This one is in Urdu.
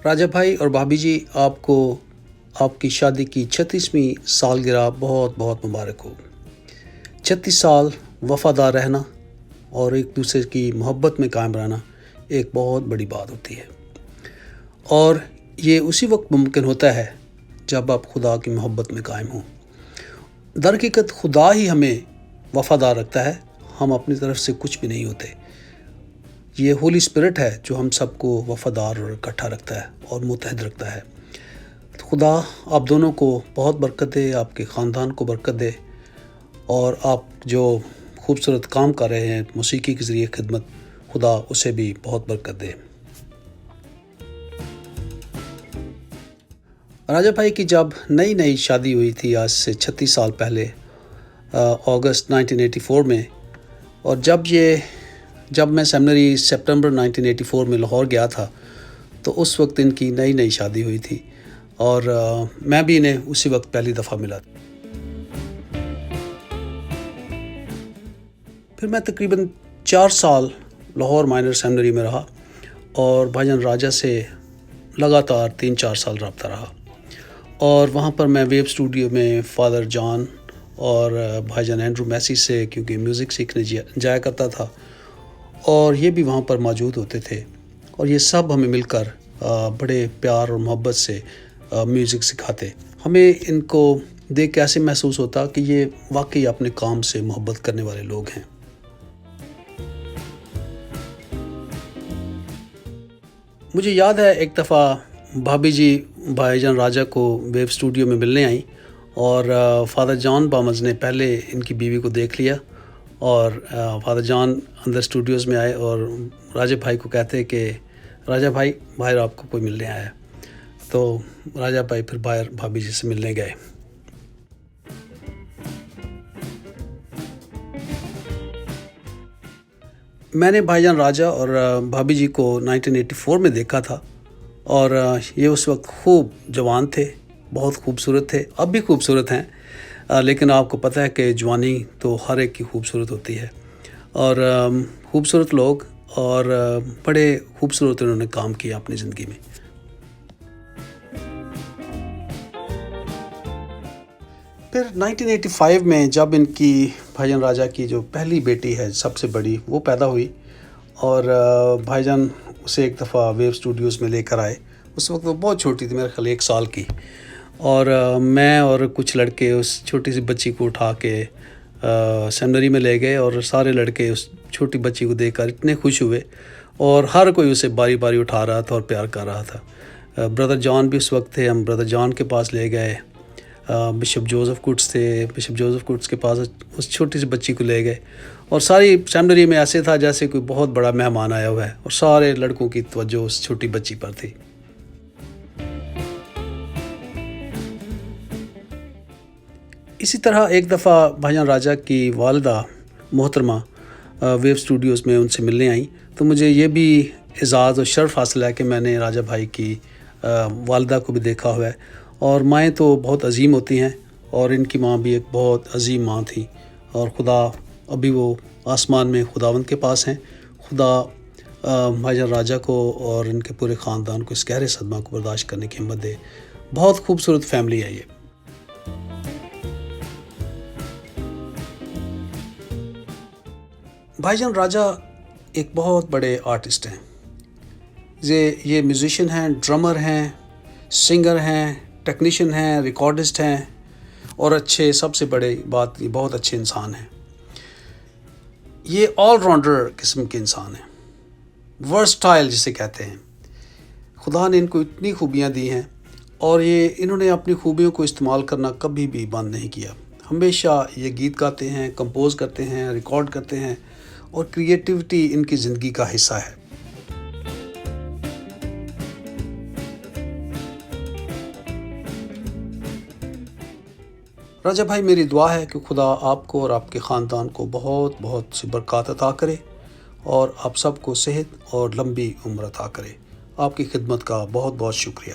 راجہ بھائی اور بھابھی جی، آپ کو آپ کی شادی کی 36ویں سالگرہ بہت بہت مبارک ہو۔ 36 سال وفادار رہنا اور ایک دوسرے کی محبت میں قائم رہنا ایک بہت بڑی بات ہوتی ہے، اور یہ اسی وقت ممکن ہوتا ہے جب آپ خدا کی محبت میں قائم ہوں۔ در حقیقت خدا ہی ہمیں وفادار رکھتا ہے، ہم اپنی طرف سے کچھ بھی نہیں ہوتے۔ یہ ہولی اسپرٹ ہے جو ہم سب کو وفادار اور اکٹھا رکھتا ہے اور متحد رکھتا ہے۔ خدا آپ دونوں کو بہت برکت دے، آپ کے خاندان کو برکت دے، اور آپ جو خوبصورت کام کر رہے ہیں موسیقی کے ذریعے خدمت، خدا اسے بھی بہت برکت دے۔ راجہ بھائی کی جب نئی شادی ہوئی تھی آج سے 36 سال پہلے، اگست 1984 میں، اور جب میں سیمنری سپٹمبر 1984 میں لاہور گیا تھا تو اس وقت ان کی نئی شادی ہوئی تھی، اور میں بھی انہیں اسی وقت پہلی دفعہ ملا۔ پھر میں تقریباً 4 سال لاہور مائنر سیمنری میں رہا، اور بھائی جان راجہ سے لگاتار 3-4 سال رابطہ رہا، اور وہاں پر میں ویب اسٹوڈیو میں فادر جان اور بھائی جان اینڈرو میسی سے کیونکہ میوزک سیکھنے جایا کرتا تھا، اور یہ بھی وہاں پر موجود ہوتے تھے، اور یہ سب ہمیں مل کر بڑے پیار اور محبت سے میوزک سکھاتے۔ ہمیں ان کو دیکھ کے ایسے محسوس ہوتا کہ یہ واقعی اپنے کام سے محبت کرنے والے لوگ ہیں۔ مجھے یاد ہے ایک دفعہ بھابھی جی بھائی جان راجہ کو ویب اسٹوڈیو میں ملنے آئیں، اور فادر جان بامز نے پہلے ان کی بیوی کو دیکھ لیا، اور فادر جان اندر اسٹوڈیوز میں آئے اور راجہ بھائی کو کہتے کہ راجہ بھائی باہر آپ کو کوئی ملنے آیا ہے، تو راجہ بھائی پھر باہر بھابھی جی سے ملنے گئے۔ میں نے بھائی جان راجہ اور بھابھی جی کو 1984 میں دیکھا تھا، اور یہ اس وقت خوب جوان تھے، بہت خوبصورت تھے، اب بھی خوبصورت ہیں، لیکن آپ کو پتہ ہے کہ جوانی تو ہر ایک کی خوبصورت ہوتی ہے، اور خوبصورت لوگ، اور بڑے خوبصورت انہوں نے کام کیا اپنی زندگی میں۔ پھر 1985 میں جب ان کی بھائی جان راجہ کی جو پہلی بیٹی ہے سب سے بڑی، وہ پیدا ہوئی، اور بھائی جان اسے ایک دفعہ ویب اسٹوڈیوز میں لے کر آئے۔ اس وقت وہ بہت چھوٹی تھی، میرے خیال 1 سال کی، اور میں اور کچھ لڑکے اس چھوٹی سی بچی کو اٹھا کے سیمنری میں لے گئے، اور سارے لڑکے اس چھوٹی بچی کو دیکھ کر اتنے خوش ہوئے، اور ہر کوئی اسے باری باری اٹھا رہا تھا اور پیار کر رہا تھا۔ بردر جان بھی اس وقت تھے، ہم بردر جان کے پاس لے گئے، بشپ جوزف کوٹس تھے، بشپ جوزف کوٹس کے پاس اس چھوٹی سی بچی کو لے گئے، اور ساری سیمنری میں ایسے تھا جیسے کوئی بہت بڑا مہمان آیا ہوا ہے، اور سارے لڑکوں کی توجہ اس چھوٹی بچی پر تھی۔ اسی طرح ایک دفعہ بھائی جان راجہ کی والدہ محترمہ ویب اسٹوڈیوز میں ان سے ملنے آئیں، تو مجھے یہ بھی اعزاز اور شرف حاصل ہے کہ میں نے راجہ بھائی کی والدہ کو بھی دیکھا ہوا ہے، اور مائیں تو بہت عظیم ہوتی ہیں، اور ان کی ماں بھی ایک بہت عظیم ماں تھی، اور خدا ابھی وہ آسمان میں خداوند کے پاس ہیں۔ خدا بھائی جان راجہ کو اور ان کے پورے خاندان کو اس گہرے صدمہ کو برداشت کرنے کی ہمت دے۔ بہت خوبصورت فیملی ہے یہ۔ بھائی جان راجہ ایک بہت بڑے آرٹسٹ ہیں، یہ میوزیشین ہیں، ڈرمر ہیں، سنگر ہیں، ٹیکنیشین ہیں، ریکارڈسٹ ہیں، اور سب سے بڑے بات یہ بہت اچھے انسان ہیں۔ یہ آل راؤنڈر قسم کے انسان ہیں، ورسٹائل جسے کہتے ہیں۔ خدا نے ان کو اتنی خوبیاں دی ہیں، اور انہوں نے اپنی خوبیوں کو استعمال کرنا کبھی بھی بند نہیں کیا۔ ہمیشہ یہ گیت گاتے ہیں، کمپوز کرتے ہیں، ریکارڈ کرتے ہیں، اور کریٹیوٹی ان کی زندگی کا حصہ ہے۔ راجہ بھائی، میری دعا ہے کہ خدا آپ کو اور آپ کے خاندان کو بہت بہت سی برکات عطا کرے، اور آپ سب کو صحت اور لمبی عمر عطا کرے۔ آپ کی خدمت کا بہت بہت شکریہ۔